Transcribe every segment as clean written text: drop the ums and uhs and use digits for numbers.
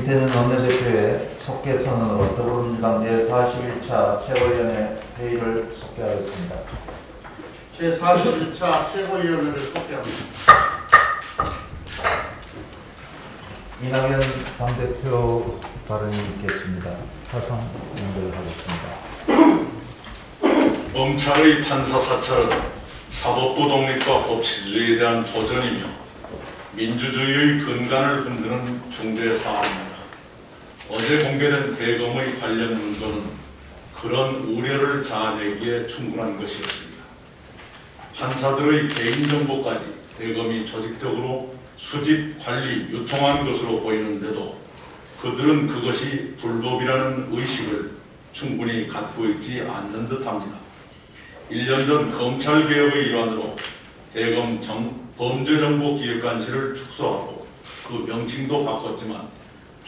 이태는 원내대표의 속개 선언으로 더불어민주당 제41차 최고위원회 회의를 속개하겠습니다. 제41차 최고위원회를 속개합니다. 이낙연 당대표 발언이 있겠습니다. 화상 연결하겠습니다. 검찰의 판사 사찰은 사법부 독립과 법치주의에 대한 도전이며 민주주의의 근간을 흔드는 중대 사안입니다. 어제 공개된 대검의 관련 문건은 그런 우려를 자아내기에 충분한 것이었습니다. 판사들의 개인정보까지 대검이 조직적으로 수집, 관리, 유통한 것으로 보이는데도 그들은 그것이 불법이라는 의식을 충분히 갖고 있지 않는 듯합니다. 1년 전 검찰개혁의 일환으로 대검 범죄정보기획관실을 축소하고 그 명칭도 바꿨지만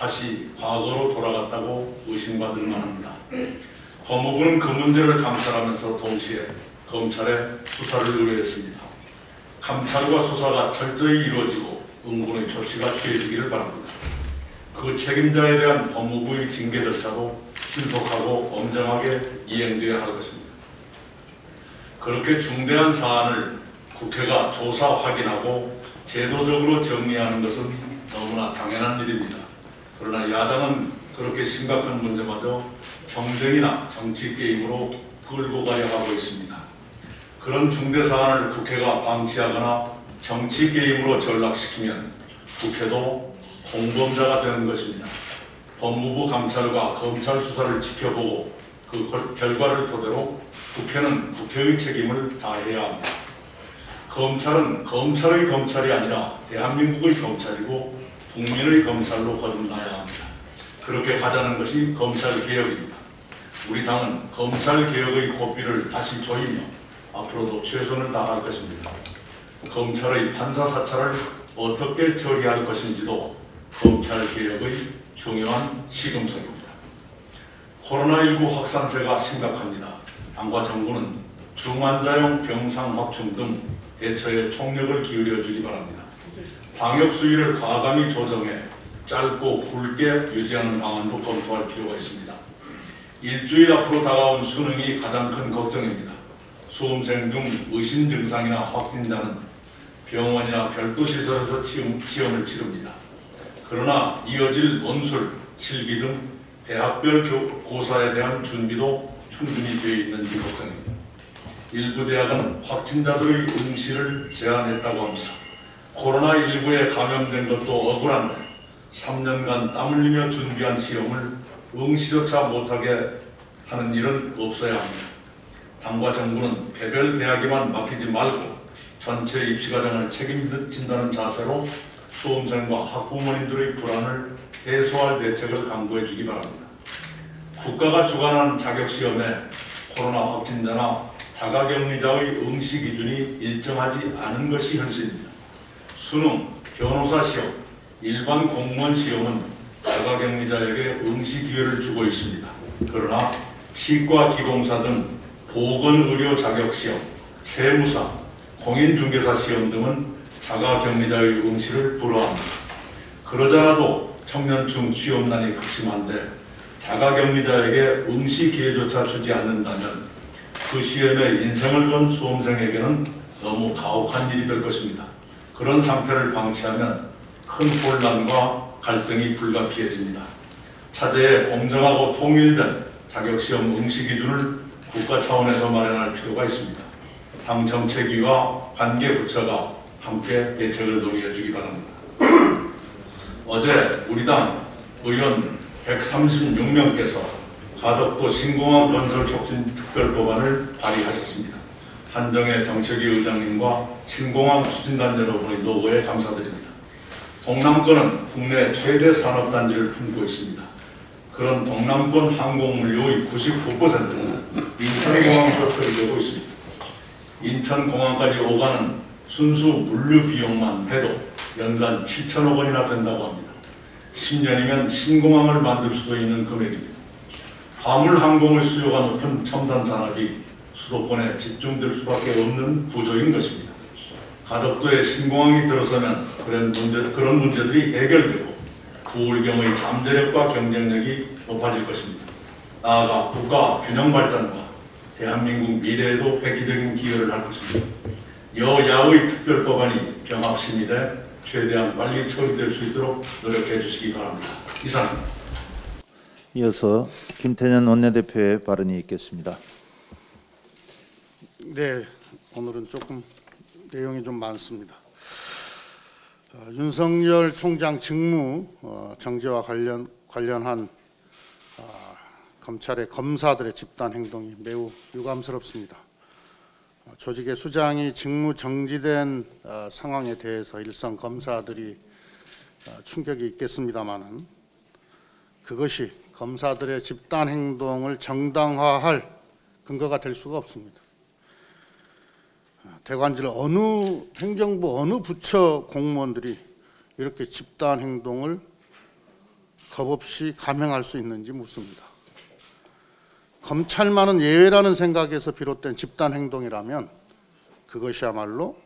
다시 과거로 돌아갔다고 의심받을 만합니다. 법무부는 그 문제를 감찰하면서 동시에 검찰에 수사를 의뢰했습니다. 감찰과 수사가 철저히 이루어지고 응분의 조치가 취해지기를 바랍니다. 그 책임자에 대한 법무부의 징계 절차도 신속하고 엄정하게 이행되어야 할 것입니다. 그렇게 중대한 사안을 국회가 조사 확인하고 제도적으로 정리하는 것은 너무나 당연한 일입니다. 그러나 야당은 그렇게 심각한 문제마저 정쟁이나 정치 게임으로 끌고 가려 하고 있습니다. 그런 중대 사안을 국회가 방치하거나 정치 게임으로 전락시키면 국회도 공범자가 되는 것입니다. 법무부 감찰과 검찰 수사를 지켜보고 그 결과를 토대로 국회는 국회의 책임을 다해야 합니다. 검찰은 검찰의 검찰이 아니라 대한민국의 검찰이고 국민의 검찰로 거듭나야 합니다. 그렇게 가자는 것이 검찰개혁입니다. 우리 당은 검찰개혁의 고삐를 다시 조이며 앞으로도 최선을 다할 것입니다. 검찰의 판사 사찰을 어떻게 처리할 것인지도 검찰개혁의 중요한 시금석입니다. 코로나19 확산세가 심각합니다. 당과 정부는 중환자용 병상 확충 등 대처에 총력을 기울여 주기 바랍니다. 방역 수위를 과감히 조정해 짧고 굵게 유지하는 방안도 검토할 필요가 있습니다. 일주일 앞으로 다가온 수능이 가장 큰 걱정입니다. 수험생 중 의심 증상이나 확진자는 병원이나 별도 시설에서 시험을 치릅니다. 그러나 이어질 논술, 실기 등 대학별 고사에 대한 준비도 충분히 되어 있는지 걱정입니다. 일부 대학은 확진자들의 응시를 제한했다고 합니다. 코로나19에 감염된 것도 억울한데 3년간 땀 흘리며 준비한 시험을 응시조차 못하게 하는 일은 없어야 합니다. 당과 정부는 개별 대학에만 맡기지 말고 전체 입시과정을 책임진다는 자세로 수험생과 학부모님들의 불안을 해소할 대책을 강구해 주기 바랍니다. 국가가 주관하는 자격시험에 코로나 확진자나 자가격리자의 응시 기준이 일정하지 않은 것이 현실입니다. 수능, 변호사 시험, 일반 공무원 시험은 자가격리자에게 응시 기회를 주고 있습니다. 그러나 치과 기공사 등 보건의료 자격시험, 세무사, 공인중개사 시험 등은 자가격리자의 응시를 불허합니다. 그러자라도 청년층 취업난이 극심한데 자가격리자에게 응시 기회조차 주지 않는다면 그 시험에 인생을 건 수험생에게는 너무 가혹한 일이 될 것입니다. 그런 상태를 방치하면 큰 혼란과 갈등이 불가피해집니다. 차제에 공정하고 통일된 자격시험 응시 기준을 국가 차원에서 마련할 필요가 있습니다. 당 정책위와 관계 부처가 함께 대책을 논의해 주기 바랍니다. 어제 우리 당 의원 136명께서 가덕도 신공항 건설 촉진 특별법안을 발의하셨습니다. 한정혜 정책위 의장님과 신공항 추진단 여러분의 노고에 감사드립니다. 동남권은 국내 최대 산업단지를 품고 있습니다. 그런 동남권 항공물류의 99%는 인천공항에서 처리되고 있습니다. 인천공항까지 오가는 순수 물류 비용만 해도 연간 7천억 원이나 된다고 합니다. 10년이면 신공항을 만들 수도 있는 금액입니다. 화물항공의 수요가 높은 첨단 산업이 수도권에 집중될 수밖에 없는 구조인 것입니다. 가덕도에 신공항이 들어서면 그런 문제들이 해결되고 부울경의 잠재력과 경쟁력이 높아질 것입니다. 나아가 국가 균형 발전과 대한민국 미래에도 획기적인 기여를 할 것입니다. 여야의 특별법안이 병합심의돼 최대한 빨리 처리될 수 있도록 노력해 주시기 바랍니다. 이상입니다. 이어서 김태년 원내대표의 발언이 있겠습니다. 네, 오늘은 조금 내용이 좀 많습니다. 윤석열 총장 직무 정지와 관련한 검찰의 검사들의 집단 행동이 매우 유감스럽습니다. 조직의 수장이 직무 정지된 상황에 대해서 일선 검사들이 충격이 있겠습니다마는 그것이 검사들의 집단 행동을 정당화할 근거가 될 수가 없습니다. 대관절 행정부 어느 부처 공무원들이 이렇게 집단 행동을 겁없이 감행할 수 있는지 묻습니다. 검찰만은 예외라는 생각에서 비롯된 집단 행동이라면 그것이야말로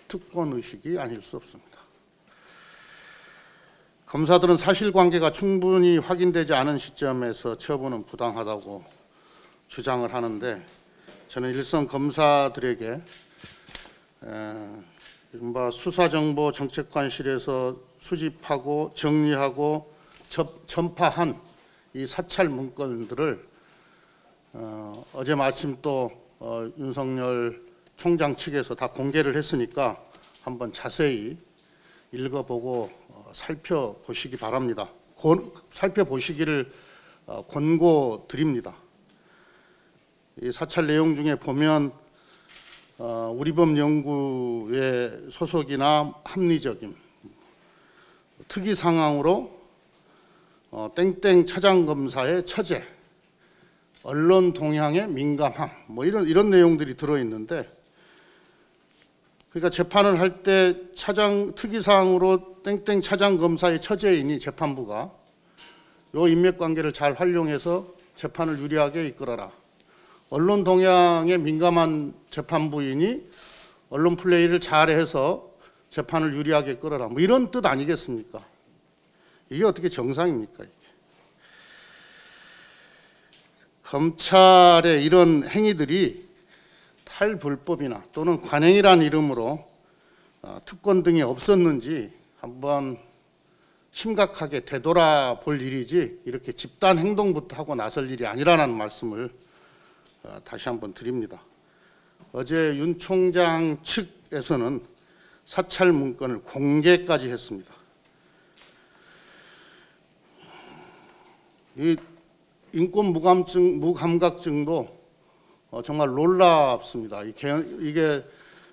특권 의식이 아닐 수 없습니다. 검사들은 사실관계가 충분히 확인되지 않은 시점에서 처분은 부당하다고 주장을 하는데 저는 일선 검사들에게 이른바 수사정보정책관실에서 수집하고 정리하고 전파한 이 사찰 문건들을 어제 마침 또 윤석열 총장 측에서 다 공개를 했으니까 한번 자세히 읽어보고 살펴보시기 바랍니다. 살펴보시기를 권고드립니다. 이 사찰 내용 중에 보면 우리법 연구의 소속이나 합리적임, 특이 상황으로 땡땡 차장검사의 처제, 언론 동향에 민감함, 뭐 이런 내용들이 들어있는데, 그러니까 재판을 할 때 특이사항으로 땡땡 차장검사의 처제이니 재판부가 요 인맥관계를 잘 활용해서 재판을 유리하게 이끌어라. 언론 동향에 민감한 재판부이니 언론 플레이를 잘해서 재판을 유리하게 끌어라. 뭐 이런 뜻 아니겠습니까? 이게 어떻게 정상입니까? 이게. 검찰의 이런 행위들이 탈불법이나 또는 관행이란 이름으로 특권 등이 없었는지 한번 심각하게 되돌아볼 일이지 이렇게 집단 행동부터 하고 나설 일이 아니라는 말씀을 다시 한번 드립니다. 어제 윤 총장 측에서는 사찰 문건을 공개까지 했습니다. 이 인권 무감각증도 정말 놀랍습니다. 이게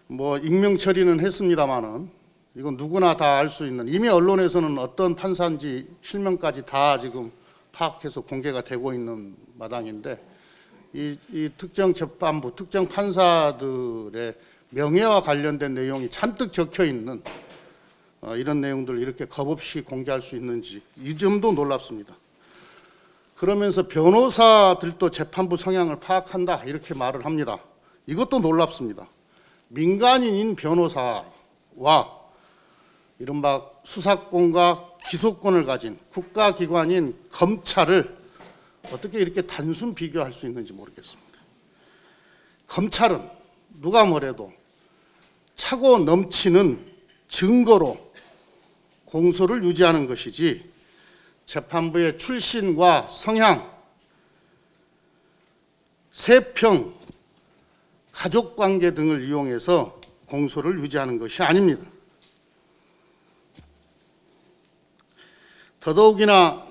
뭐 익명 처리는 했습니다만은 이건 누구나 다 알 수 있는, 이미 언론에서는 어떤 판사인지 실명까지 다 지금 파악해서 공개가 되고 있는 마당인데, 이 특정 재판부, 특정 판사들의 명예와 관련된 내용이 잔뜩 적혀 있는 이런 내용들을 이렇게 겁없이 공개할 수 있는지 이 점도 놀랍습니다. 그러면서 변호사들도 재판부 성향을 파악한다 이렇게 말을 합니다. 이것도 놀랍습니다. 민간인인 변호사와 이른바 수사권과 기소권을 가진 국가기관인 검찰을 어떻게 이렇게 단순 비교할 수 있는지 모르겠습니다. 검찰은 누가 뭐래도 차고 넘치는 증거로 공소를 유지하는 것이지 재판부의 출신과 성향, 세평, 가족관계 등을 이용해서 공소를 유지하는 것이 아닙니다. 더더욱이나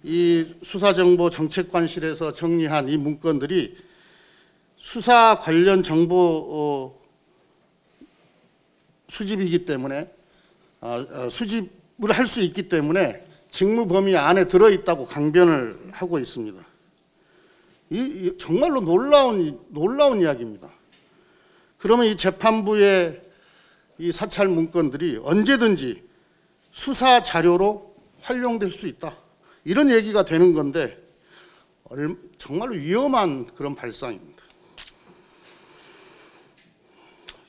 이 수사정보정책관실에서 정리한 이 문건들이 수사 관련 정보 수집이기 때문에 수집을 할 수 있기 때문에 직무 범위 안에 들어있다고 강변을 하고 있습니다. 이 정말로 놀라운 이야기입니다. 그러면 이 재판부의 이 사찰 문건들이 언제든지 수사 자료로 활용될 수 있다. 이런 얘기가 되는 건데 정말로 위험한 그런 발상입니다.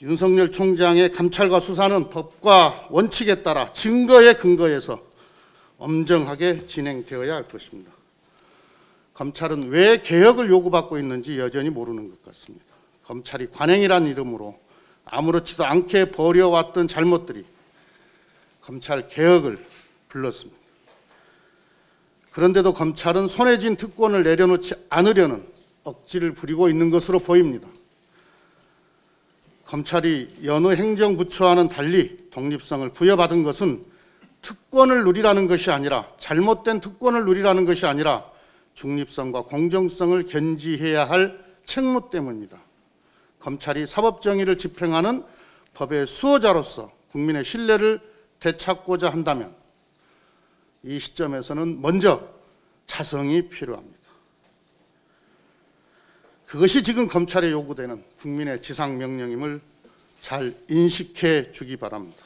윤석열 총장의 감찰과 수사는 법과 원칙에 따라 증거에 근거해서 엄정하게 진행되어야 할 것입니다. 검찰은 왜 개혁을 요구받고 있는지 여전히 모르는 것 같습니다. 검찰이 관행이란 이름으로 아무렇지도 않게 벌여왔던 잘못들이 검찰 개혁을 불렀습니다. 그런데도 검찰은 손에 쥔 특권을 내려놓지 않으려는 억지를 부리고 있는 것으로 보입니다. 검찰이 여느 행정부처와는 달리 독립성을 부여받은 것은 특권을 누리라는 것이 아니라, 잘못된 특권을 누리라는 것이 아니라 중립성과 공정성을 견지해야 할 책무 때문입니다. 검찰이 사법정의를 집행하는 법의 수호자로서 국민의 신뢰를 되찾고자 한다면 이 시점에서는 먼저 자성이 필요합니다. 그것이 지금 검찰에 요구되는 국민의 지상명령임을 잘 인식해 주기 바랍니다.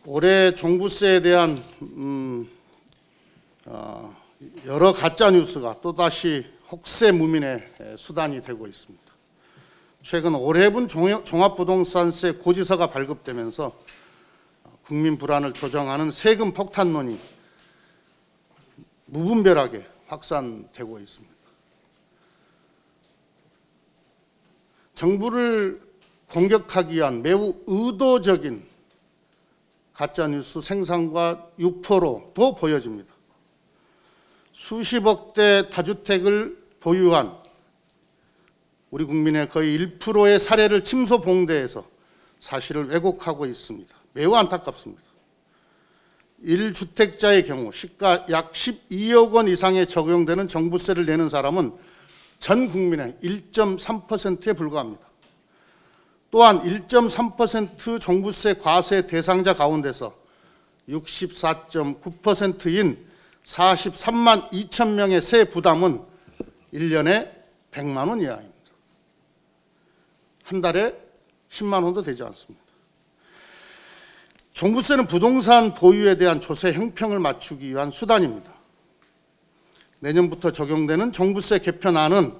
올해 종부세에 대한 여러 가짜뉴스가 또다시 혹세무민의 수단이 되고 있습니다. 최근 올해분 종합부동산세 고지서가 발급되면서 국민 불안을 조정하는 세금 폭탄론이 무분별하게 확산되고 있습니다. 정부를 공격하기 위한 매우 의도적인 가짜뉴스 생산과 유포로도 보여집니다. 수십억 대 다주택을 보유한 우리 국민의 거의 1%의 사례를 침소봉대해서 사실을 왜곡하고 있습니다. 매우 안타깝습니다. 1주택자의 경우 시가 약 12억 원 이상에 적용되는 종부세를 내는 사람은 전 국민의 1.3%에 불과합니다. 또한 1.3% 종부세 과세 대상자 가운데서 64.9%인 43만 2천 명의 세 부담은 1년에 100만 원 이하입니다. 한 달에 10만 원도 되지 않습니다. 종부세는 부동산 보유에 대한 조세 형평을 맞추기 위한 수단입니다. 내년부터 적용되는 종부세 개편안은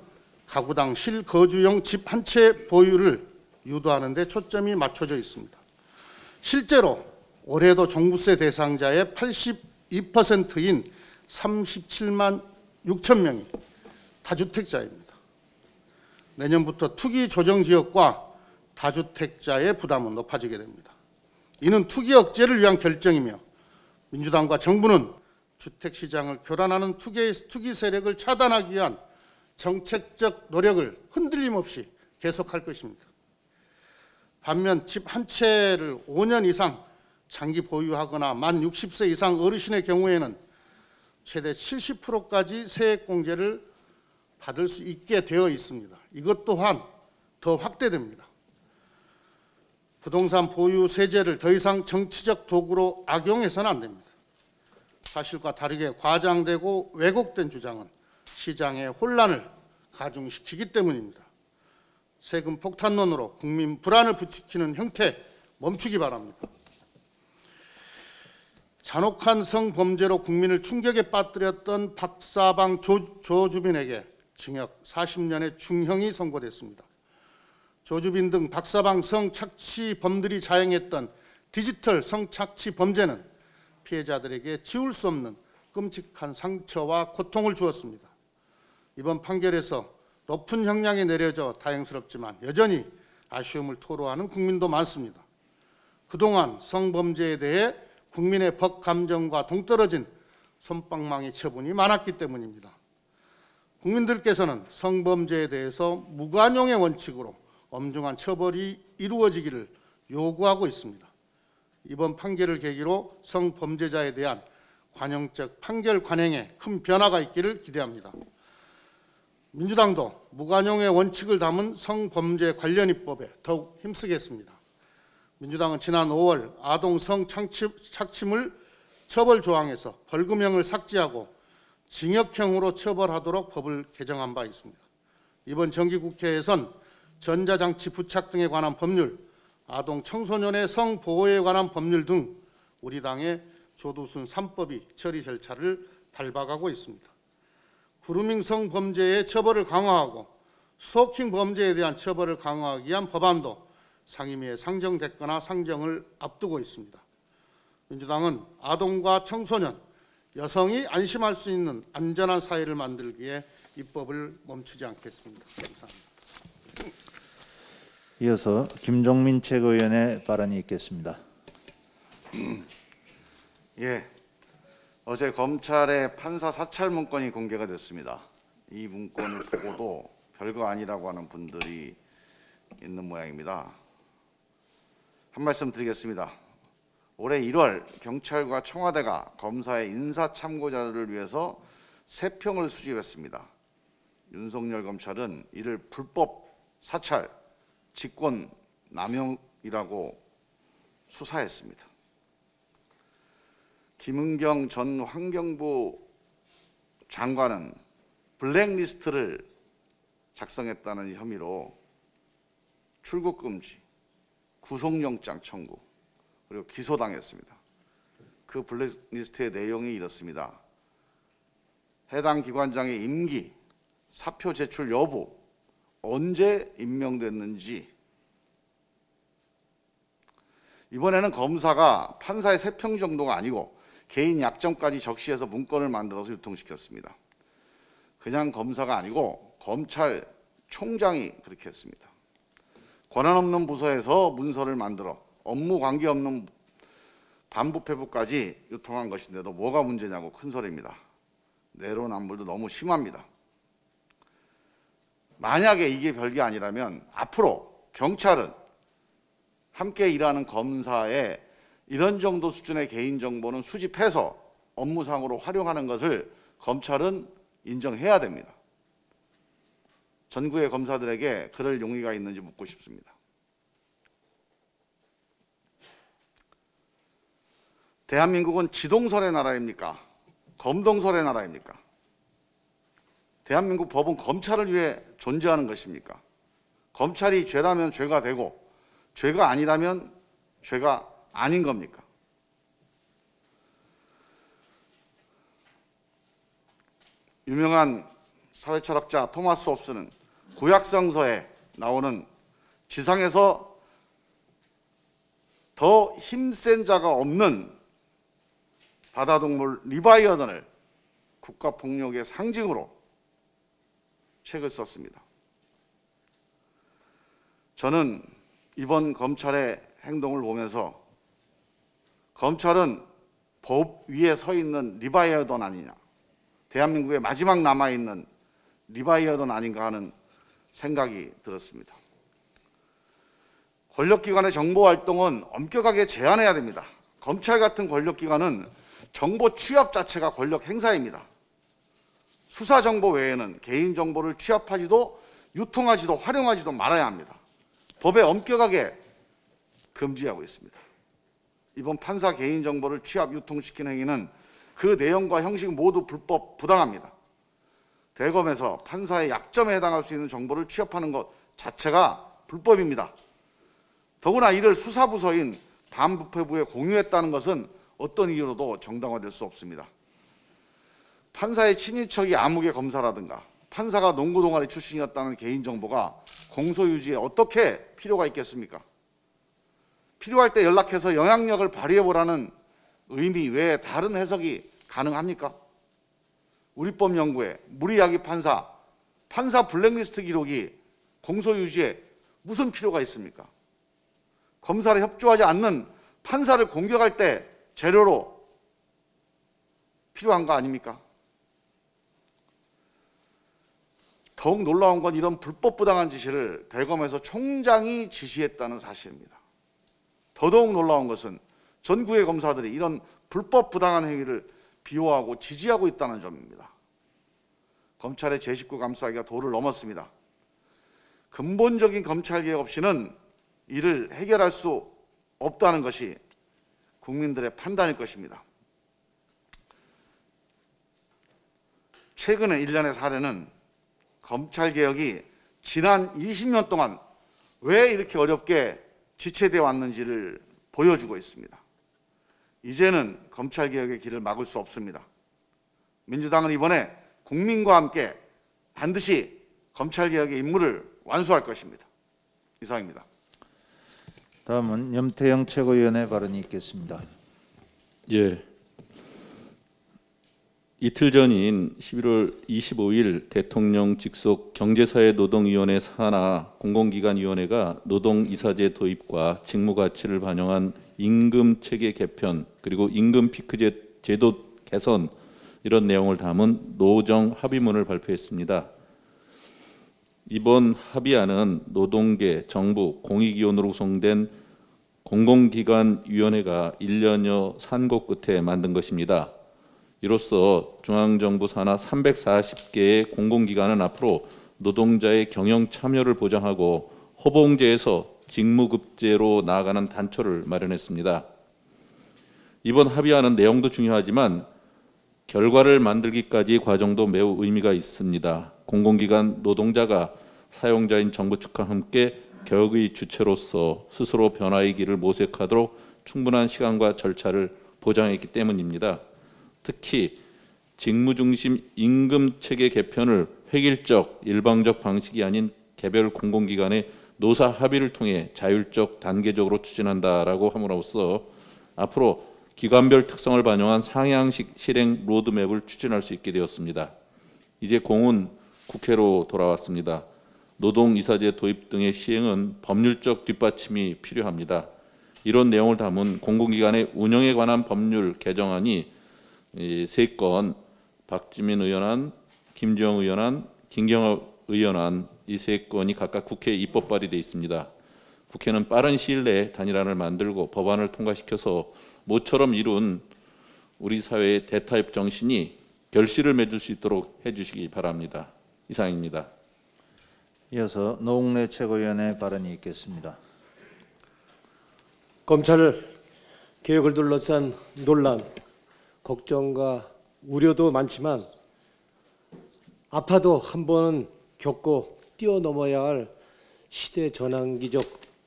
가구당 실거주용 집 한 채 보유를 유도하는 데 초점이 맞춰져 있습니다. 실제로 올해도 종부세 대상자의 82%인 37만 6천 명이 다주택자입니다. 내년부터 투기 조정지역과 다주택자의 부담은 높아지게 됩니다. 이는 투기 억제를 위한 결정이며 민주당과 정부는 주택시장을 교란하는 투기 세력을 차단하기 위한 정책적 노력을 흔들림 없이 계속할 것입니다. 반면 집 한 채를 5년 이상 장기 보유하거나 만 60세 이상 어르신의 경우에는 최대 70%까지 세액공제를 받을 수 있게 되어 있습니다. 이것 또한 더 확대됩니다. 부동산 보유 세제를 더 이상 정치적 도구로 악용해서는 안 됩니다. 사실과 다르게 과장되고 왜곡된 주장은 시장의 혼란을 가중시키기 때문입니다. 세금 폭탄론으로 국민 불안을 부추기는 형태 멈추기 바랍니다. 잔혹한 성범죄로 국민을 충격에 빠뜨렸던 박사방 조주빈에게 징역 40년의 중형이 선고됐습니다. 조주빈 등 박사방 성착취범들이 자행했던 디지털 성착취 범죄는 피해자들에게 지울 수 없는 끔찍한 상처와 고통을 주었습니다. 이번 판결에서 높은 형량이 내려져 다행스럽지만 여전히 아쉬움을 토로하는 국민도 많습니다. 그동안 성범죄에 대해 국민의 법 감정과 동떨어진 솜방망이 처분이 많았기 때문입니다. 국민들께서는 성범죄에 대해서 무관용의 원칙으로 엄중한 처벌이 이루어지기를 요구하고 있습니다. 이번 판결을 계기로 성범죄자에 대한 관용적 판결 관행에 큰 변화가 있기를 기대합니다. 민주당도 무관용의 원칙을 담은 성범죄 관련 입법에 더욱 힘쓰겠습니다. 민주당은 지난 5월 아동 성착취물 처벌 조항에서 벌금형을 삭제하고 징역형으로 처벌하도록 법을 개정한 바 있습니다. 이번 정기국회에선 전자장치 부착 등에 관한 법률, 아동 청소년의 성보호에 관한 법률 등 우리 당의 조두순 3법이 처리 절차를 밟아가고 있습니다. 그루밍 성범죄의 처벌을 강화하고 스토킹 범죄에 대한 처벌을 강화하기 위한 법안도 상임위에 상정됐거나 상정을 앞두고 있습니다. 민주당은 아동과 청소년, 여성이 안심할 수 있는 안전한 사회를 만들기에 입법을 멈추지 않겠습니다. 감사합니다. 이어서 김종민 최고위원의 발언이 있겠습니다. 예, 어제 검찰의 판사 사찰 문건이 공개가 됐습니다. 이 문건을 보고도 별거 아니라고 하는 분들이 있는 모양입니다. 한 말씀 드리겠습니다. 올해 1월 경찰과 청와대가 검사의 인사 참고 자료를 위해서 3평을 수집했습니다. 윤석열 검찰은 이를 불법 사찰, 직권 남용이라고 수사했습니다. 김은경 전 환경부 장관은 블랙리스트를 작성했다는 혐의로 출국 금지, 구속영장 청구, 그리고 기소당했습니다. 그 블랙리스트의 내용이 이렇습니다. 해당 기관장의 임기, 사표 제출 여부, 언제 임명됐는지. 이번에는 검사가 판사의 3평 정도가 아니고 개인 약점까지 적시해서 문건을 만들어서 유통시켰습니다. 그냥 검사가 아니고 검찰총장이 그렇게 했습니다. 권한 없는 부서에서 문서를 만들어 업무 관계없는 반부패부까지 유통한 것인데도 뭐가 문제냐고 큰 소리입니다. 내로남불도 너무 심합니다. 만약에 이게 별게 아니라면 앞으로 경찰은 함께 일하는 검사의 이런 정도 수준의 개인정보는 수집해서 업무상으로 활용하는 것을 검찰은 인정해야 됩니다. 전국의 검사들에게 그럴 용의가 있는지 묻고 싶습니다. 대한민국은 지동설의 나라입니까? 검동설의 나라입니까? 대한민국 법은 검찰을 위해 존재하는 것입니까? 검찰이 죄라면 죄가 되고 죄가 아니라면 죄가 아닌 겁니까? 유명한 사회철학자 토마스 홉스는 구약성서에 나오는 지상에서 더 힘센 자가 없는 바다동물 리바이어던을 국가폭력의 상징으로 책을 썼습니다. 저는 이번 검찰의 행동을 보면서 검찰은 법 위에 서 있는 리바이어던 아니냐, 대한민국의 마지막 남아있는 리바이어던 아닌가 하는 생각이 들었습니다. 권력기관의 정보활동은 엄격하게 제한해야 됩니다. 검찰 같은 권력기관은 정보 취합 자체가 권력 행사입니다. 수사정보 외에는 개인정보를 취합하지도 유통하지도 활용하지도 말아야 합니다. 법에 엄격하게 금지하고 있습니다. 이번 판사 개인정보를 취합 유통시킨 행위는 그 내용과 형식 모두 불법 부당합니다. 대검에서 판사의 약점에 해당할 수 있는 정보를 취합하는 것 자체가 불법입니다. 더구나 이를 수사부서인 반부패부에 공유했다는 것은 어떤 이유로도 정당화될 수 없습니다. 판사의 친인척이 암흑의 검사라든가 판사가 농구 동아리 출신이었다는 개인정보가 공소유지에 어떻게 필요가 있겠습니까? 필요할 때 연락해서 영향력을 발휘해보라는 의미 외에 다른 해석이 가능합니까? 우리법연구회 무리야기 판사 블랙리스트 기록이 공소유지에 무슨 필요가 있습니까? 검사를 협조하지 않는 판사를 공격할 때 재료로 필요한 거 아닙니까? 더욱 놀라운 건 이런 불법 부당한 지시를 대검에서 총장이 지시했다는 사실입니다. 더더욱 놀라운 것은 전국의 검사들이 이런 불법 부당한 행위를 비호하고 지지하고 있다는 점입니다. 검찰의 제19 감싸기가 도를 넘었습니다. 근본적인 검찰개혁 없이는 이를 해결할 수 없다는 것이 국민들의 판단일 것입니다. 최근의 일련의 사례는 검찰개혁이 지난 20년 동안 왜 이렇게 어렵게 지체되어 왔는지를 보여주고 있습니다. 이제는 검찰개혁의 길을 막을 수 없습니다. 민주당은 이번에 국민과 함께 반드시 검찰개혁의 임무를 완수할 것입니다. 이상입니다. 다음은 염태영 최고위원의 발언이 있겠습니다. 예. 이틀 전인 11월 25일 대통령 직속 경제사회노동위원회 산하 공공기관위원회가 노동이사제 도입과 직무가치를 반영한 임금체계 개편 그리고 임금 피크제 제도 개선 이런 내용을 담은 노정 합의문을 발표했습니다. 이번 합의안은 노동계, 정부, 공익위원으로 구성된 공공기관위원회가 1년여 산고 끝에 만든 것입니다. 이로써 중앙정부 산하 340개의 공공기관은 앞으로 노동자의 경영 참여를 보장하고 호봉제에서 직무급제로 나아가는 단초를 마련했습니다. 이번 합의안은 내용도 중요하지만 결과를 만들기까지 과정도 매우 의미가 있습니다. 공공기관 노동자가 사용자인 정부 측과 함께 개혁의 주체로서 스스로 변화의 길을 모색하도록 충분한 시간과 절차를 보장했기 때문입니다. 특히 직무중심 임금체계 개편을 획일적, 일방적 방식이 아닌 개별 공공기관의 노사 합의를 통해 자율적, 단계적으로 추진한다라고 함으로써 앞으로 기관별 특성을 반영한 상향식 실행 로드맵을 추진할 수 있게 되었습니다. 이제 공은 국회로 돌아왔습니다. 노동이사제 도입 등의 시행은 법률적 뒷받침이 필요합니다. 이런 내용을 담은 공공기관의 운영에 관한 법률 개정안이 3건, 박주민 의원안, 김주영 의원안, 김경엽 의원안 이 3건이 각각 국회에 입법 발의되어 있습니다. 국회는 빠른 시일 내에 단일안을 만들고 법안을 통과시켜서 모처럼 이룬 우리 사회의 대타협 정신이 결실을 맺을 수 있도록 해주시기 바랍니다. 이상입니다. 이어서 노웅래 최고위원의 발언이 있겠습니다. 검찰 개혁을 둘러싼 논란, 걱정과 우려도 많지만 아파도 한 번은 겪고 뛰어넘어야 할 시대 전환기적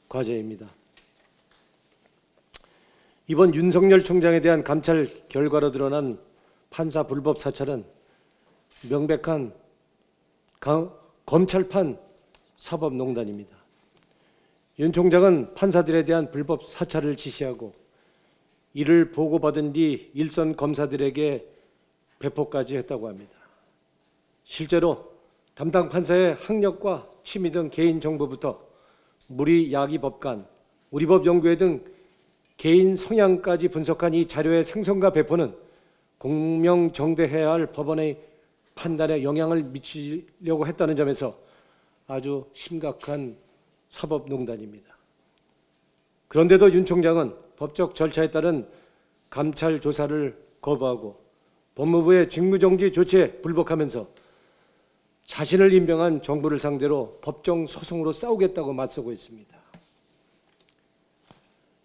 과제입니다. 이번 윤석열 총장에 대한 감찰 결과로 드러난 판사 불법 사찰은 명백한 검찰판 사법농단입니다. 윤 총장은 판사들에 대한 불법 사찰을 지시하고 이를 보고받은 뒤 일선 검사들에게 배포까지 했다고 합니다. 실제로 담당 판사의 학력과 취미 등 개인 정보부터 무리야기법관, 우리법연구회 등 개인 성향까지 분석한 이 자료의 생성과 배포는 공명정대해야 할 법원의 판단에 영향을 미치려고 했다는 점에서 아주 심각한 사법농단입니다. 그런데도 윤 총장은 법적 절차에 따른 감찰 조사를 거부하고 법무부의 직무정지 조치에 불복하면서 자신을 임명한 정부를 상대로 법정 소송으로 싸우겠다고 맞서고 있습니다.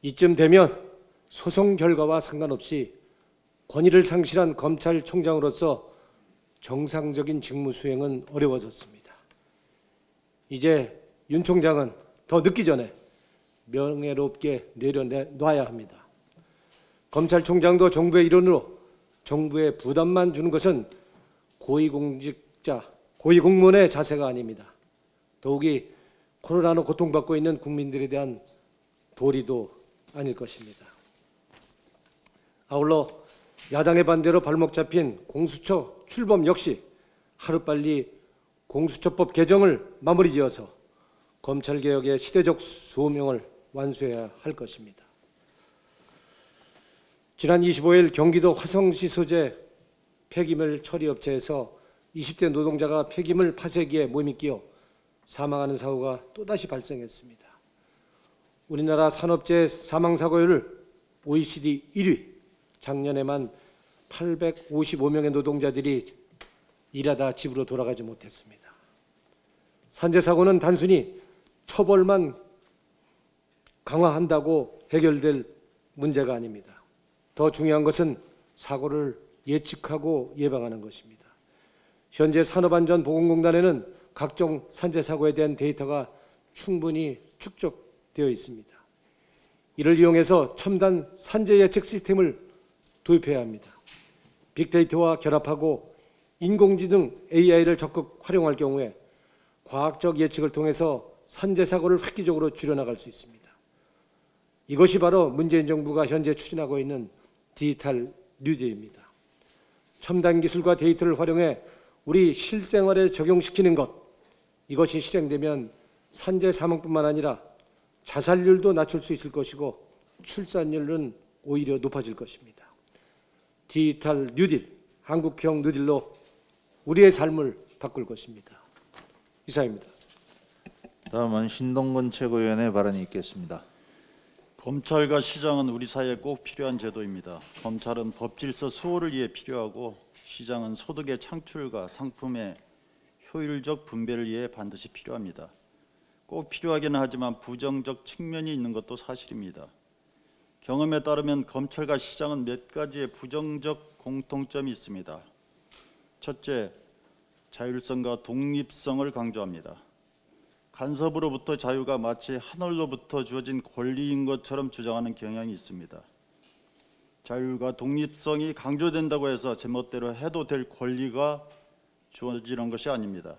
이쯤 되면 소송 결과와 상관없이 권위를 상실한 검찰총장으로서 정상적인 직무 수행은 어려워졌습니다. 이제 윤 총장은 더 늦기 전에 명예롭게 내려놔야 합니다. 검찰총장도 정부의 일원으로 정부에 부담만 주는 것은 고위공직자, 고위공무원의 자세가 아닙니다. 더욱이 코로나로 고통받고 있는 국민들에 대한 도리도 아닐 것입니다. 아울러 야당의 반대로 발목 잡힌 공수처 출범 역시 하루빨리 공수처법 개정을 마무리지어서 검찰개혁의 시대적 소명을 완수해야 할 것입니다. 지난 25일 경기도 화성시 소재 폐기물 처리업체에서 20대 노동자가 폐기물 파쇄기에 몸이 끼어 사망하는 사고가 또다시 발생했습니다. 우리나라 산업재해 사망사고율 OECD 1위, 작년에만 855명의 노동자들이 일하다 집으로 돌아가지 못했습니다. 산재사고는 단순히 처벌만 강화한다고 해결될 문제가 아닙니다. 더 중요한 것은 사고를 예측하고 예방하는 것입니다. 현재 산업안전보건공단에는 각종 산재사고에 대한 데이터가 충분히 축적되어 있습니다. 이를 이용해서 첨단 산재 예측 시스템을 도입해야 합니다. 빅데이터와 결합하고 인공지능 AI를 적극 활용할 경우에 과학적 예측을 통해서 산재 사고를 획기적으로 줄여나갈 수 있습니다. 이것이 바로 문재인 정부가 현재 추진하고 있는 디지털 뉴딜입니다. 첨단 기술과 데이터를 활용해 우리 실생활에 적용시키는 것, 이것이 실행되면 산재 사망뿐만 아니라 자살률도 낮출 수 있을 것이고 출산율은 오히려 높아질 것입니다. 디지털 뉴딜, 한국형 뉴딜로 우리의 삶을 바꿀 것입니다. 이상입니다. 다음은 신동근 최고위원의 발언이 있겠습니다. 검찰과 시장은 우리 사회에 꼭 필요한 제도입니다. 검찰은 법질서 수호를 위해 필요하고 시장은 소득의 창출과 상품의 효율적 분배를 위해 반드시 필요합니다. 꼭 필요하기는 하지만 부정적 측면이 있는 것도 사실입니다. 경험에 따르면 검찰과 시장은 몇 가지의 부정적 공통점이 있습니다. 첫째, 자율성과 독립성을 강조합니다. 간섭으로부터 자유가 마치 하늘로부터 주어진 권리인 것처럼 주장하는 경향이 있습니다. 자율과 독립성이 강조된다고 해서 제멋대로 해도 될 권리가 주어지는 것이 아닙니다.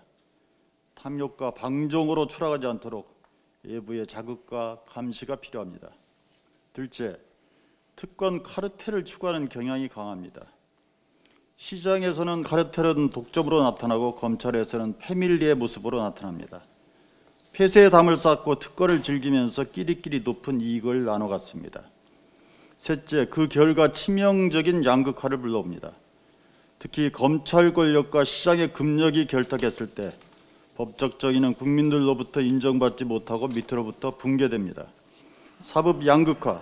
탐욕과 방종으로 추락하지 않도록 외부의 자극과 감시가 필요합니다. 둘째, 특권 카르텔을 추구하는 경향이 강합니다. 시장에서는 카르텔은 독점으로 나타나고 검찰에서는 패밀리의 모습으로 나타납니다. 폐쇄의 담을 쌓고 특권을 즐기면서 끼리끼리 높은 이익을 나눠갔습니다. 셋째, 그 결과 치명적인 양극화를 불러옵니다. 특히 검찰 권력과 시장의 금력이 결탁했을 때 법적 정의는 국민들로부터 인정받지 못하고 밑으로부터 붕괴됩니다. 사법 양극화,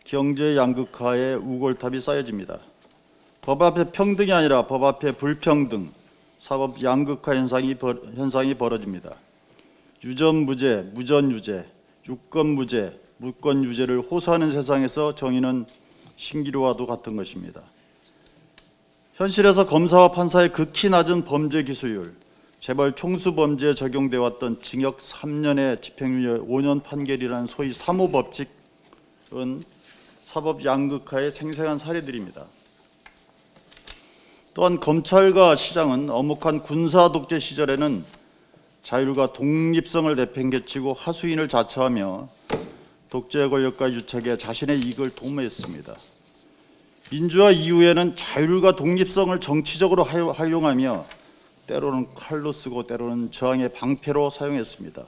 경제 양극화의 우골탑이 쌓여집니다. 법 앞에 평등이 아니라 법 앞에 불평등, 사법 양극화 현상이 벌어집니다. 유전무죄, 무전유죄, 유권무죄, 무권유죄를 호소하는 세상에서 정의는 신기루와도 같은 것입니다. 현실에서 검사와 판사의 극히 낮은 범죄 기소율, 재벌 총수범죄에 적용돼 왔던 징역 3년에 집행유예 5년 판결이라는 소위 3호 법칙은 사법 양극화의 생생한 사례들입니다. 또한 검찰과 시장은 엄혹한 군사 독재 시절에는 자율과 독립성을 내팽개치고 하수인을 자처하며 독재 권력과 유착에 자신의 이익을 도모했습니다. 민주화 이후에는 자율과 독립성을 정치적으로 활용하며 때로는 칼로 쓰고 때로는 저항의 방패로 사용했습니다.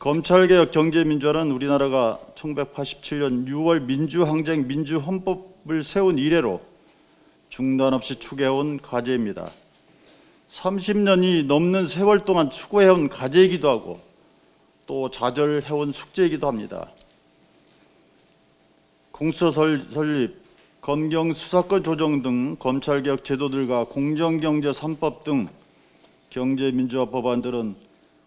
검찰개혁 경제민주화는 우리나라가 1987년 6월 민주항쟁 민주헌법을 세운 이래로 중단 없이 추구해온 과제입니다. 30년이 넘는 세월 동안 추구해온 과제이기도 하고 또 좌절해온 숙제이기도 합니다. 공수처 설립, 검경 수사권 조정 등 검찰개혁 제도들과 공정경제 3법 등 경제민주화 법안들은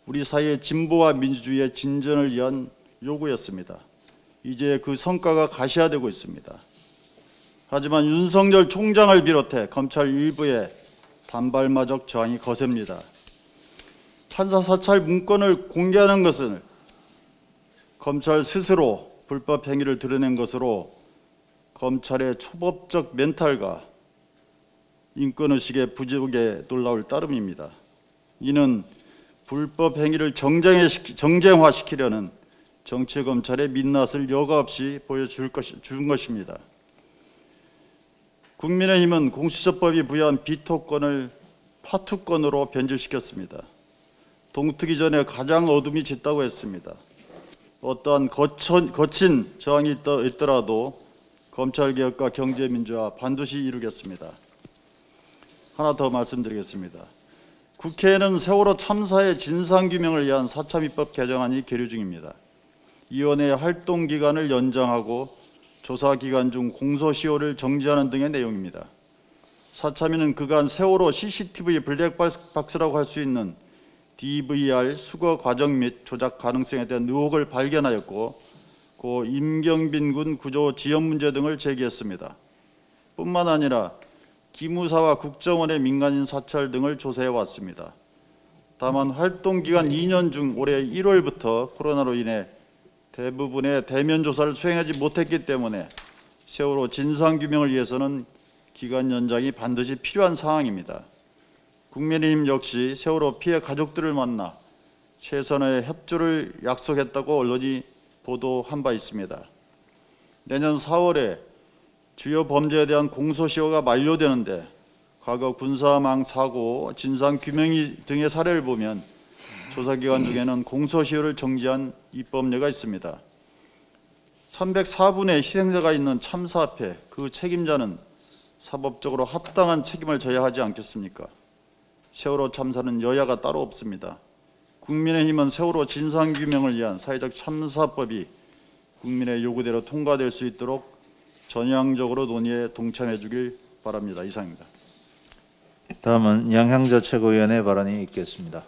우리 사회의 진보와 민주주의의 진전을 위한 요구였습니다. 이제 그 성과가 가시화되고 있습니다. 하지만 윤석열 총장을 비롯해 검찰 일부의 단발마적 저항이 거셉니다. 판사 사찰 문건을 공개하는 것은 검찰 스스로 불법 행위를 드러낸 것으로 검찰의 초법적 멘탈과 인권의식의 부족에 놀라울 따름입니다. 이는 불법 행위를 정쟁화시키려는 정치검찰의 민낯을 여과 없이 보여준 것입니다. 국민의힘은 공수처법이 부여한 비토권을 파투권으로 변질시켰습니다. 동트기 전에 가장 어둠이 짙다고 했습니다. 어떠한 거친 저항이 있더라도 검찰개혁과 경제민주화 반드시 이루겠습니다. 하나 더 말씀드리겠습니다. 국회에는 세월호 참사의 진상규명을 위한 사참위법 개정안이 계류 중입니다. 위원회의 활동기간을 연장하고 조사기간 중 공소시효를 정지하는 등의 내용입니다. 사참위는 그간 세월호 CCTV 블랙박스라고 할 수 있는 DVR 수거 과정 및 조작 가능성에 대한 의혹을 발견하였고 고 임경빈 군 구조 지연 문제 등을 제기했습니다. 뿐만 아니라 기무사와 국정원의 민간인 사찰 등을 조사해 왔습니다. 다만 활동기간 2년 중 올해 1월부터 코로나로 인해 대부분의 대면 조사를 수행하지 못했기 때문에 세월호 진상규명을 위해서는 기간 연장이 반드시 필요한 상황입니다. 국민의힘 역시 세월호 피해 가족들을 만나 최선의 협조를 약속했다고 언론이 보도한 바 있습니다. 내년 4월에 주요 범죄에 대한 공소시효가 만료되는데 과거 군사망 사고, 진상규명 등의 사례를 보면 조사기관 중에는 공소시효를 정지한 입법례가 있습니다. 304분의 희생자가 있는 참사 앞에 그 책임자는 사법적으로 합당한 책임을 져야 하지 않겠습니까? 세월호 참사는 여야가 따로 없습니다. 국민의힘은 세월호 진상규명을 위한 사회적 참사법이 국민의 요구대로 통과될 수 있도록 전향적으로 논의에 동참해 주길 바랍니다. 이상입니다. 다음은 양향자 최고위원의 발언이 있겠습니다.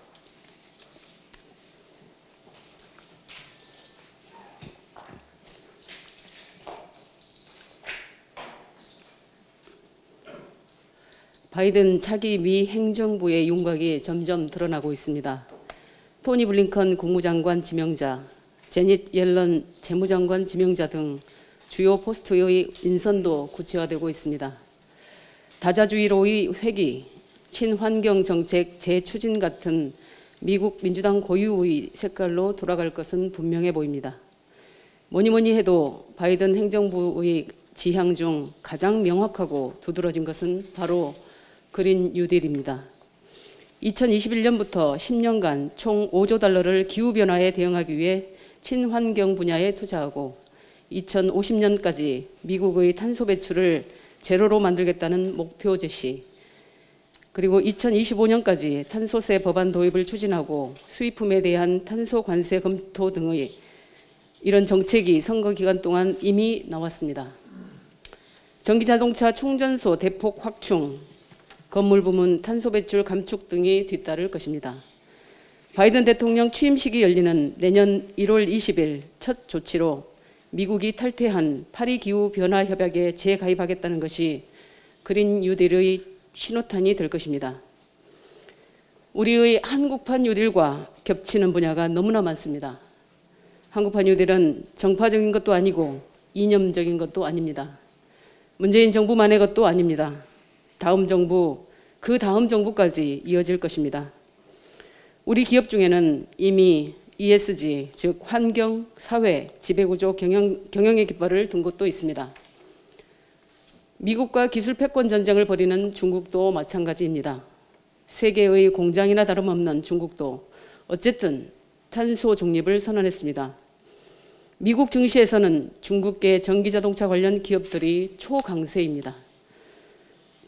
바이든 차기 미 행정부의 윤곽이 점점 드러나고 있습니다. 토니 블링컨 국무장관 지명자, 제닛 옐런 재무장관 지명자 등 주요 포스트의 인선도 구체화되고 있습니다. 다자주의로의 회귀, 친환경 정책 재추진 같은 미국 민주당 고유의 색깔로 돌아갈 것은 분명해 보입니다. 뭐니 해도 바이든 행정부의 지향 중 가장 명확하고 두드러진 것은 바로 그린 뉴딜입니다. 2021년부터 10년간 총 5조 달러를 기후변화에 대응하기 위해 친환경 분야에 투자하고 2050년까지 미국의 탄소 배출을 제로로 만들겠다는 목표 제시, 그리고 2025년까지 탄소세 법안 도입을 추진하고 수입품에 대한 탄소 관세 검토 등의 이런 정책이 선거 기간 동안 이미 나왔습니다. 전기자동차 충전소 대폭 확충, 건물 부문 탄소 배출 감축 등이 뒤따를 것입니다. 바이든 대통령 취임식이 열리는 내년 1월 20일 첫 조치로 미국이 탈퇴한 파리 기후 변화 협약에 재가입하겠다는 것이 그린 뉴딜의 신호탄이 될 것입니다. 우리의 한국판 뉴딜과 겹치는 분야가 너무나 많습니다. 한국판 뉴딜은 정파적인 것도 아니고 이념적인 것도 아닙니다. 문재인 정부만의 것도 아닙니다. 다음 정부, 그 다음 정부까지 이어질 것입니다. 우리 기업 중에는 이미 ESG, 즉 환경, 사회, 지배구조, 경영의 깃발을 든 곳도 있습니다. 미국과 기술 패권 전쟁을 벌이는 중국도 마찬가지입니다. 세계의 공장이나 다름없는 중국도 어쨌든 탄소 중립을 선언했습니다. 미국 증시에서는 중국계 전기자동차 관련 기업들이 초강세입니다.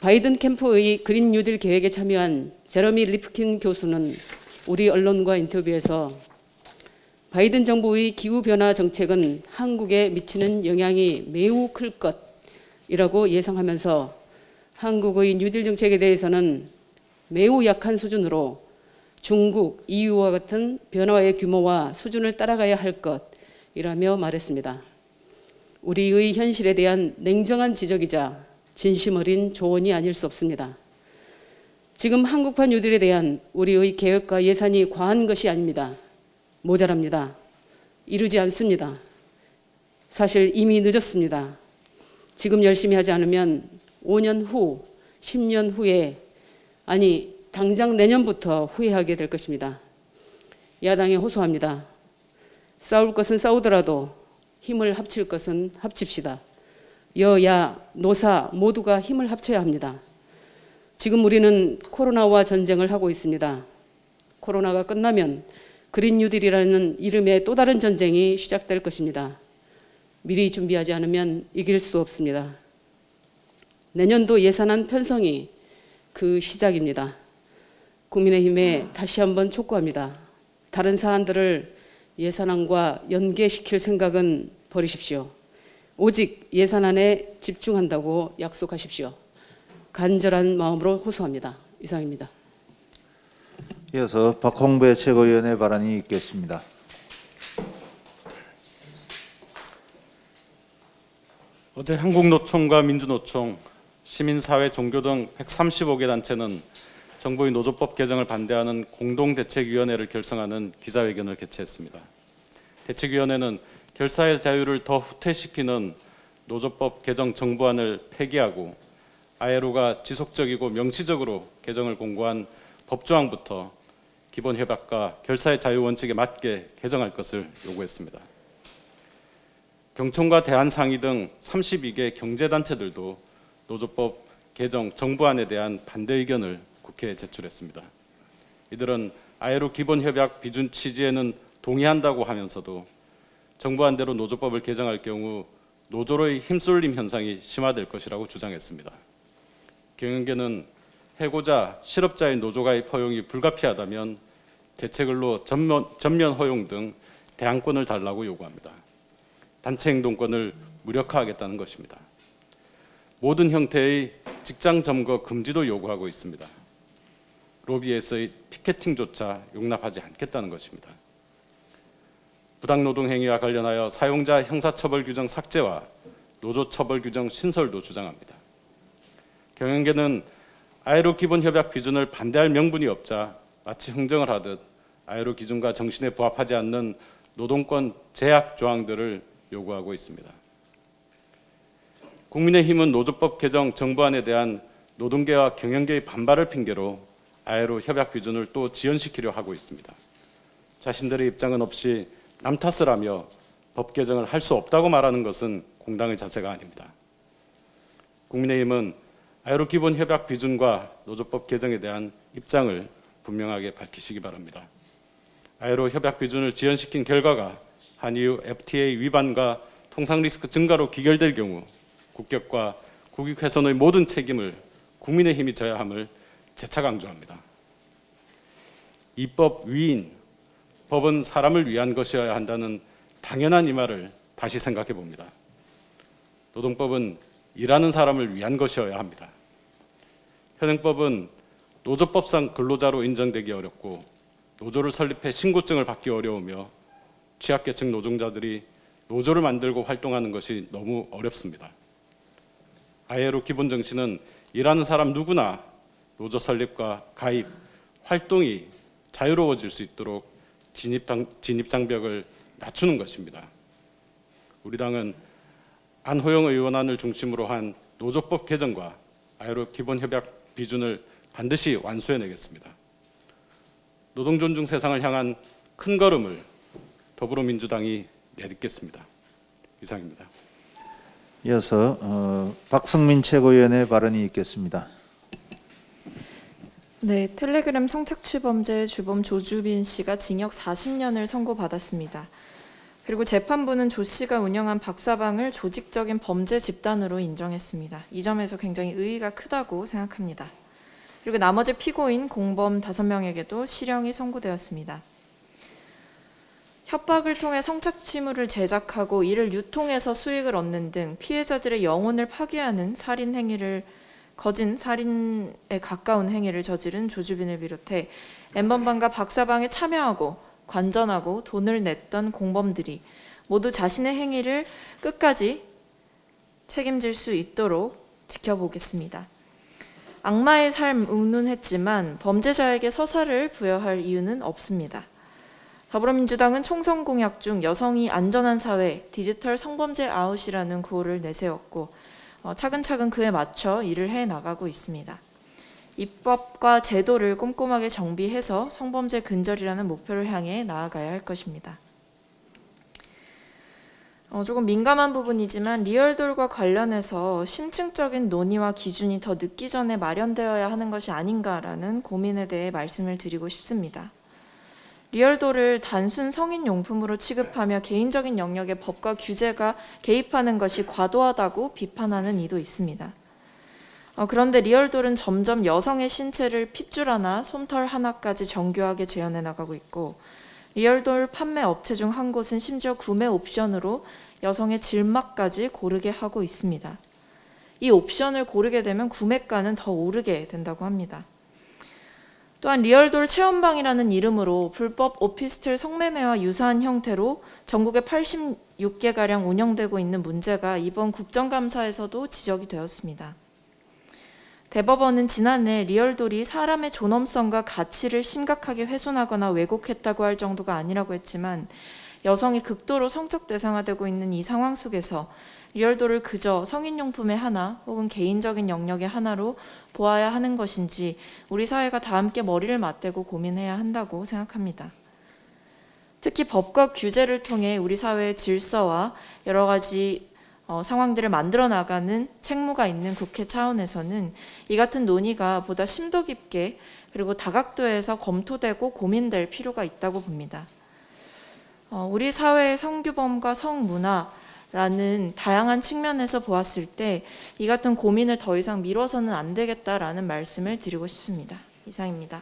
바이든 캠프의 그린 뉴딜 계획에 참여한 제러미 리프킨 교수는 우리 언론과 인터뷰에서 바이든 정부의 기후변화 정책은 한국에 미치는 영향이 매우 클 것이라고 예상하면서 한국의 뉴딜 정책에 대해서는 매우 약한 수준으로 중국, EU와 같은 변화의 규모와 수준을 따라가야 할 것이라며 말했습니다. 우리의 현실에 대한 냉정한 지적이자 진심 어린 조언이 아닐 수 없습니다. 지금 한국판 뉴딜에 대한 우리의 계획과 예산이 과한 것이 아닙니다. 모자랍니다. 이르지 않습니다. 사실 이미 늦었습니다. 지금 열심히 하지 않으면 5년 후, 10년 후에, 아니 당장 내년부터 후회하게 될 것입니다. 야당에 호소합니다. 싸울 것은 싸우더라도 힘을 합칠 것은 합칩시다. 여야, 노사 모두가 힘을 합쳐야 합니다. 지금 우리는 코로나와 전쟁을 하고 있습니다. 코로나가 끝나면 그린 뉴딜이라는 이름의 또 다른 전쟁이 시작될 것입니다. 미리 준비하지 않으면 이길 수 없습니다. 내년도 예산안 편성이 그 시작입니다. 국민의힘에 다시 한번 촉구합니다. 다른 사안들을 예산안과 연계시킬 생각은 버리십시오. 오직 예산안에 집중한다고 약속하십시오. 간절한 마음으로 호소합니다. 이상입니다. 이어서 박홍배 최고위원의 발언이 있겠습니다. 어제 한국노총과 민주노총, 시민사회, 종교 등 135개 단체는 정부의 노조법 개정을 반대하는 공동대책위원회를 결성하는 기자회견을 개최했습니다. 대책위원회는 결사의 자유를 더 후퇴시키는 노조법 개정 정부안을 폐기하고 ILO가 지속적이고 명시적으로 개정을 공고한 법조항부터 기본협약과 결사의 자유 원칙에 맞게 개정할 것을 요구했습니다. 경총과 대한상의 등 32개 경제단체들도 노조법 개정 정부안에 대한 반대 의견을 국회에 제출했습니다. 이들은 ILO 기본협약 비준 취지에는 동의한다고 하면서도 정부안대로 노조법을 개정할 경우 노조로의 힘쏠림 현상이 심화될 것이라고 주장했습니다. 경영계는 해고자, 실업자의 노조가입 허용이 불가피하다면 대체근로 전면 허용 등 대항권을 달라고 요구합니다. 단체 행동권을 무력화하겠다는 것입니다. 모든 형태의 직장 점거 금지도 요구하고 있습니다. 로비에서의 피켓팅조차 용납하지 않겠다는 것입니다. 부당노동 행위와 관련하여 사용자 형사처벌 규정 삭제와 노조처벌 규정 신설도 주장합니다. 경영계는 ILO 기본협약 비준을 반대할 명분이 없자 마치 흥정을 하듯 ILO 기준과 정신에 부합하지 않는 노동권 제약 조항들을 요구하고 있습니다. 국민의힘은 노조법 개정 정부안에 대한 노동계와 경영계의 반발을 핑계로 ILO 협약 비준을 또 지연시키려 하고 있습니다. 자신들의 입장은 없이 남 탓을 하며 법 개정을 할 수 없다고 말하는 것은 공당의 자세가 아닙니다. 국민의힘은 ILO 기본 협약 비준과 노조법 개정에 대한 입장을 분명하게 밝히시기 바랍니다. ILO 협약 비준을 지연시킨 결과가 한이후 FTA 위반과 통상 리스크 증가로 기결될 경우 국격과 국익 훼손의 모든 책임을 국민의힘이 져야 함을 재차 강조합니다. 입법 위인, 법은 사람을 위한 것이어야 한다는 당연한 이 말을 다시 생각해 봅니다. 노동법은 일하는 사람을 위한 것이어야 합니다. 현행법은 노조법상 근로자로 인정되기 어렵고 노조를 설립해 신고증을 받기 어려우며 취약계층 노동자들이 노조를 만들고 활동하는 것이 너무 어렵습니다. ILO 기본 정신은 일하는 사람 누구나 노조 설립과 가입, 활동이 자유로워질 수 있도록 진입장벽을 낮추는 것입니다. 우리 당은 안호영 의원안을 중심으로 한 노조법 개정과 ILO 기본협약 비준을 반드시 완수해내겠습니다. 노동존중 세상을 향한 큰 걸음을 더불어민주당이 내딛겠습니다. 이상입니다. 이어서 박승민 최고위원의 발언이 있겠습니다. 네, 텔레그램 성착취 범죄 주범 조주빈 씨가 징역 40년을 선고받았습니다. 그리고 재판부는 조 씨가 운영한 박사방을 조직적인 범죄 집단으로 인정했습니다. 이 점에서 굉장히 의의가 크다고 생각합니다. 그리고 나머지 피고인 공범 5명에게도 실형이 선고되었습니다. 협박을 통해 성착취물을 제작하고 이를 유통해서 수익을 얻는 등 피해자들의 영혼을 파괴하는 살인 행위를 거진 살인에 가까운 행위를 저지른 조주빈을 비롯해 N번방과 박사방에 참여하고 관전하고 돈을 냈던 공범들이 모두 자신의 행위를 끝까지 책임질 수 있도록 지켜보겠습니다. 악마의 삶 운운했지만 범죄자에게 서사를 부여할 이유는 없습니다. 더불어민주당은 총선 공약 중 여성이 안전한 사회, 디지털 성범죄 아웃이라는 구호를 내세웠고 차근차근 그에 맞춰 일을 해나가고 있습니다. 입법과 제도를 꼼꼼하게 정비해서 성범죄 근절이라는 목표를 향해 나아가야 할 것입니다. 조금 민감한 부분이지만 리얼돌과 관련해서 심층적인 논의와 기준이 더 늦기 전에 마련되어야 하는 것이 아닌가라는 고민에 대해 말씀을 드리고 싶습니다. 리얼돌을 단순 성인용품으로 취급하며 개인적인 영역에 법과 규제가 개입하는 것이 과도하다고 비판하는 이도 있습니다. 그런데 리얼돌은 점점 여성의 신체를 핏줄 하나, 솜털 하나까지 정교하게 재현해 나가고 있고 리얼돌 판매 업체 중 한 곳은 심지어 구매 옵션으로 여성의 질막까지 고르게 하고 있습니다. 이 옵션을 고르게 되면 구매가는 더 오르게 된다고 합니다. 또한 리얼돌 체험방이라는 이름으로 불법 오피스텔 성매매와 유사한 형태로 전국에 86개가량 운영되고 있는 문제가 이번 국정감사에서도 지적이 되었습니다. 대법원은 지난해 리얼돌이 사람의 존엄성과 가치를 심각하게 훼손하거나 왜곡했다고 할 정도가 아니라고 했지만 여성이 극도로 성적 대상화되고 있는 이 상황 속에서 리얼돌을 그저 성인용품의 하나 혹은 개인적인 영역의 하나로 보아야 하는 것인지 우리 사회가 다 함께 머리를 맞대고 고민해야 한다고 생각합니다. 특히 법과 규제를 통해 우리 사회의 질서와 여러 가지 상황들을 만들어 나가는 책무가 있는 국회 차원에서는 이 같은 논의가 보다 심도 깊게 그리고 다각도에서 검토되고 고민될 필요가 있다고 봅니다. 우리 사회의 성규범과 성문화라는 다양한 측면에서 보았을 때 이 같은 고민을 더 이상 미뤄서는 안 되겠다라는 말씀을 드리고 싶습니다. 이상입니다.